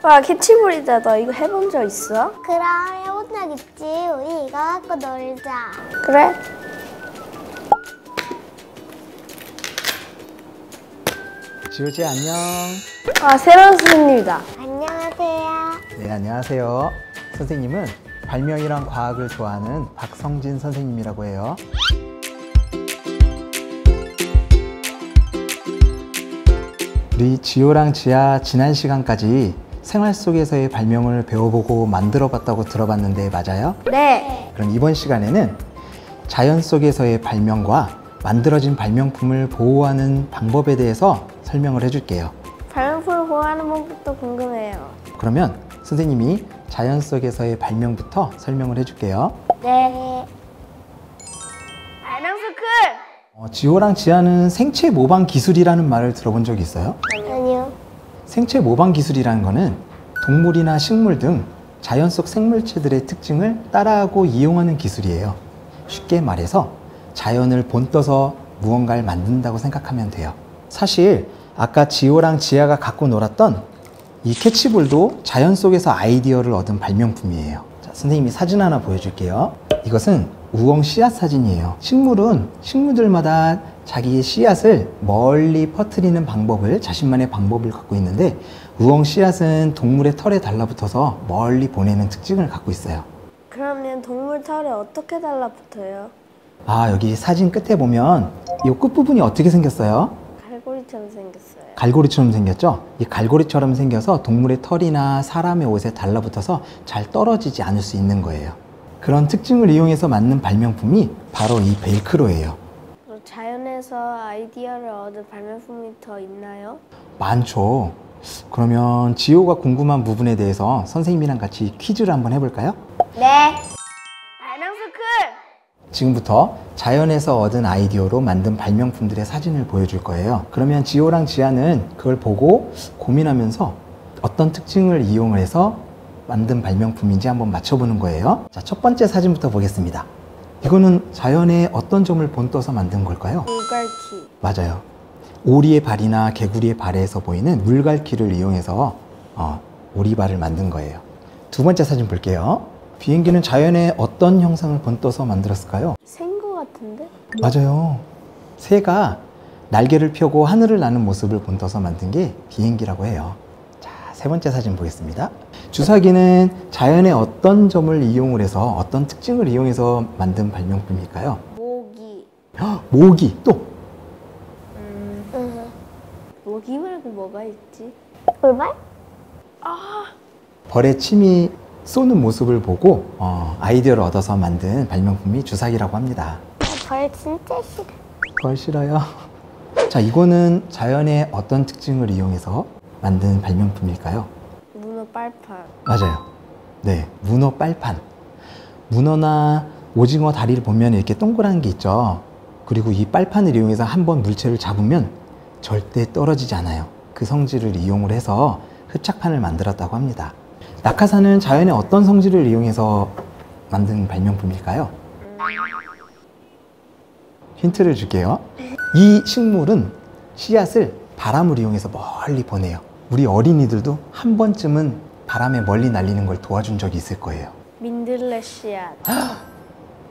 와, 캐치볼이다. 너 이거 해본 적 있어? 그럼 해본 적 있지. 우리 이거 갖고 놀자. 그래? 지효씨 안녕. 아, 새로운 선생님이다. 안녕하세요. 네, 안녕하세요. 선생님은 발명이랑 과학을 좋아하는 박성진 선생님이라고 해요. 우리 지효랑 지아 지난 시간까지 생활 속에서의 발명을 배워보고 만들어봤다고 들어봤는데 맞아요? 네. 그럼 이번 시간에는 자연 속에서의 발명과 만들어진 발명품을 보호하는 방법에 대해서 설명을 해줄게요. 발명품을 보호하는 법부터 궁금해요. 그러면 선생님이 자연 속에서의 발명부터 설명을 해줄게요. 네. 발명 스쿨! 지호랑 지아는 생체 모방 기술이라는 말을 들어본 적이 있어요? 아니요. 생체 모방 기술이라는 거는 동물이나 식물 등 자연 속 생물체들의 특징을 따라하고 이용하는 기술이에요. 쉽게 말해서 자연을 본떠서 무언가를 만든다고 생각하면 돼요. 사실 아까 지호랑 지아가 갖고 놀았던 이 캐치볼도 자연 속에서 아이디어를 얻은 발명품이에요. 자, 선생님이 사진 하나 보여줄게요. 이것은 우엉 씨앗 사진이에요. 식물은 식물들마다 자기의 씨앗을 멀리 퍼뜨리는 방법을, 자신만의 방법을 갖고 있는데 우엉 씨앗은 동물의 털에 달라붙어서 멀리 보내는 특징을 갖고 있어요. 그러면 동물 털에 어떻게 달라붙어요? 아, 여기 사진 끝에 보면 이 끝부분이 어떻게 생겼어요? 갈고리처럼 생겼어요. 갈고리처럼 생겼죠? 이 갈고리처럼 생겨서 동물의 털이나 사람의 옷에 달라붙어서 잘 떨어지지 않을 수 있는 거예요. 그런 특징을 이용해서 만든 발명품이 바로 이 벨크로예요. 자연에서 아이디어를 얻은 발명품이 더 있나요? 많죠. 그러면 지호가 궁금한 부분에 대해서 선생님이랑 같이 퀴즈를 한번 해볼까요? 네. 발명 스쿨! 지금부터 자연에서 얻은 아이디어로 만든 발명품들의 사진을 보여줄 거예요. 그러면 지호랑 지아는 그걸 보고 고민하면서 어떤 특징을 이용을 해서 만든 발명품인지 한번 맞춰보는 거예요. 자, 첫 번째 사진부터 보겠습니다. 이거는 자연의 어떤 점을 본떠서 만든 걸까요? 물갈퀴. 맞아요. 오리의 발이나 개구리의 발에서 보이는 물갈퀴를 이용해서 오리발을 만든 거예요. 두 번째 사진 볼게요. 비행기는 자연의 어떤 형상을 본떠서 만들었을까요? 새인 것 같은데? 맞아요. 새가 날개를 펴고 하늘을 나는 모습을 본떠서 만든 게 비행기라고 해요. 자, 세 번째 사진 보겠습니다. 주사기는 자연의 어떤 점을 이용을 해서, 어떤 특징을 이용해서 만든 발명품일까요? 모기. 모기, 또 모기 말고 뭐가 있지? 돌발? 벌의 침이 쏘는 모습을 보고 아이디어를 얻어서 만든 발명품이 주사기라고 합니다. 벌 진짜 싫어. 벌 싫어요? 자, 이거는 자연의 어떤 특징을 이용해서 만든 발명품일까요? 문어 빨판. 맞아요. 네, 문어 빨판. 문어나 오징어 다리를 보면 이렇게 동그란 게 있죠. 그리고 이 빨판을 이용해서 한번 물체를 잡으면 절대 떨어지지 않아요. 그 성질을 이용을 해서 흡착판을 만들었다고 합니다. 낙하산은 자연의 어떤 성질을 이용해서 만든 발명품일까요? 힌트를 줄게요. 이 식물은 씨앗을 바람을 이용해서 멀리 보내요. 우리 어린이들도 한 번쯤은 바람에 멀리 날리는 걸 도와준 적이 있을 거예요. 민들레 씨앗.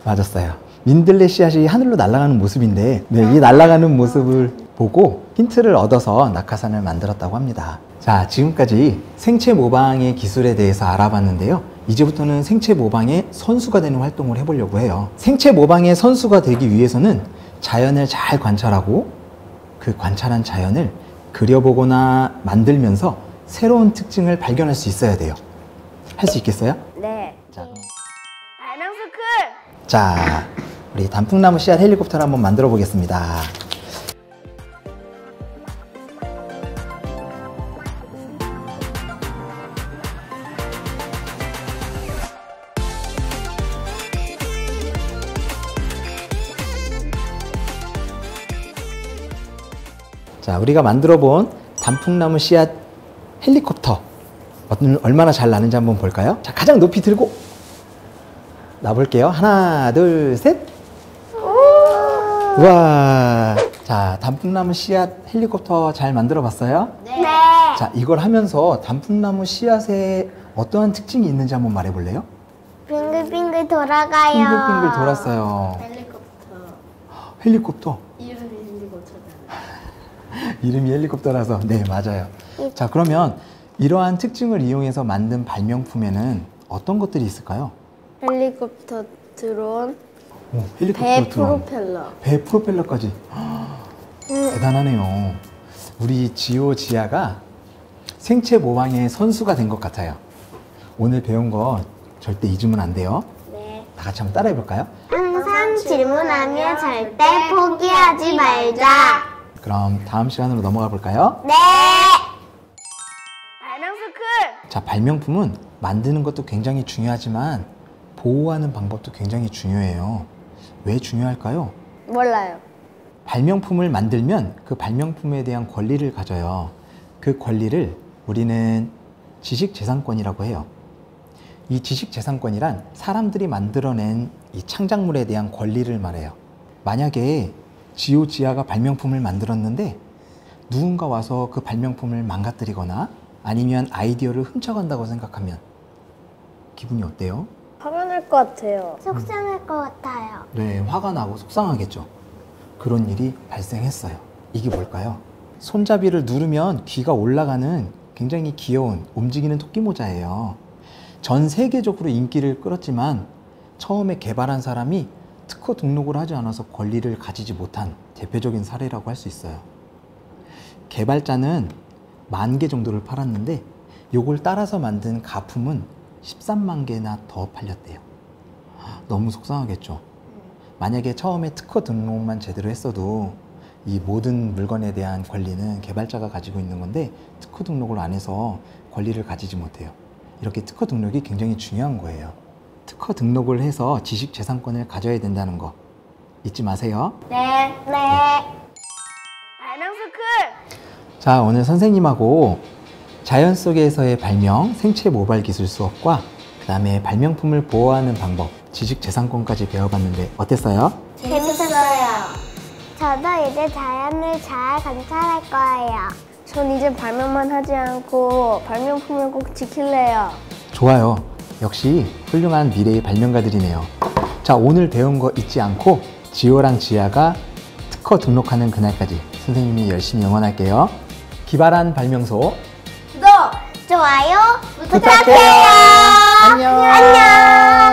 맞았어요. 민들레 씨앗이 하늘로 날아가는 모습인데, 네, 이 날아가는 모습을 보고 힌트를 얻어서 낙하산을 만들었다고 합니다. 자, 지금까지 생체 모방의 기술에 대해서 알아봤는데요. 이제부터는 생체 모방의 선수가 되는 활동을 해보려고 해요. 생체 모방의 선수가 되기 위해서는 자연을 잘 관찰하고 그 관찰한 자연을 그려보거나 만들면서 새로운 특징을 발견할 수 있어야 돼요. 할 수 있겠어요? 네. 자, 그럼. 발명 스쿨! 자, 우리 단풍나무 씨앗 헬리콥터를 한번 만들어 보겠습니다. 자, 우리가 만들어 본 단풍나무 씨앗 헬리콥터 얼마나 잘 나는지 한번 볼까요? 자, 가장 높이 들고 놔볼게요. 하나, 둘, 셋. 우와. 자, 단풍나무 씨앗 헬리콥터 잘 만들어 봤어요? 네. 자, 이걸 하면서 단풍나무 씨앗에 어떠한 특징이 있는지 한번 말해볼래요? 빙글빙글 돌아가요. 빙글빙글 돌았어요. 헬리콥터. 이름이 헬리콥터잖아. 이름이 헬리콥터라서. 네, 맞아요. 자, 그러면 이러한 특징을 이용해서 만든 발명품에는 어떤 것들이 있을까요? 헬리콥터 드론, 오, 헬리콥터 배 드론. 프로펠러. 배 프로펠러까지. 대단하네요. 우리 지호 지아가 생체 모방의 선수가 된 것 같아요. 오늘 배운 거 절대 잊으면 안 돼요. 네. 다 같이 한번 따라해 볼까요? 항상 질문하며 절대 포기하지 말자. 그럼 다음 시간으로 넘어가 볼까요? 네. 발명스쿨! 자, 발명품은 만드는 것도 굉장히 중요하지만 보호하는 방법도 굉장히 중요해요. 왜 중요할까요? 몰라요. 발명품을 만들면 그 발명품에 대한 권리를 가져요. 그 권리를 우리는 지식재산권이라고 해요. 이 지식재산권이란 사람들이 만들어낸 이 창작물에 대한 권리를 말해요. 만약에 지호 지아가 발명품을 만들었는데 누군가 와서 그 발명품을 망가뜨리거나 아니면 아이디어를 훔쳐간다고 생각하면 기분이 어때요? 화가 날 것 같아요. 속상할 것 같아요. 네, 화가 나고 속상하겠죠. 그런 일이 발생했어요. 이게 뭘까요? 손잡이를 누르면 귀가 올라가는 굉장히 귀여운 움직이는 토끼 모자예요. 전 세계적으로 인기를 끌었지만 처음에 개발한 사람이 특허 등록을 하지 않아서 권리를 가지지 못한 대표적인 사례라고 할 수 있어요. 개발자는 10,000개 정도를 팔았는데 이걸 따라서 만든 가품은 13만 개나 더 팔렸대요. 너무 속상하겠죠. 만약에 처음에 특허 등록만 제대로 했어도 이 모든 물건에 대한 권리는 개발자가 가지고 있는 건데 특허 등록을 안 해서 권리를 가지지 못해요. 이렇게 특허 등록이 굉장히 중요한 거예요. 특허 등록을 해서 지식재산권을 가져야 된다는 거 잊지 마세요. 네. 발명스쿨! 자, 오늘 선생님하고 자연 속에서의 발명, 생체 모발 기술 수업과 그 다음에 발명품을 보호하는 방법, 지식재산권까지 배워봤는데 어땠어요? 재밌었어요. 저도 이제 자연을 잘 관찰할 거예요. 전 이제 발명만 하지 않고 발명품을 꼭 지킬래요. 좋아요. 역시 훌륭한 미래의 발명가들이네요. 자, 오늘 배운 거 잊지 않고 지호랑 지아가 특허 등록하는 그날까지 선생님이 열심히 응원할게요. 기발한 발명소 구독, 좋아요 부탁해요. 안녕. 안녕.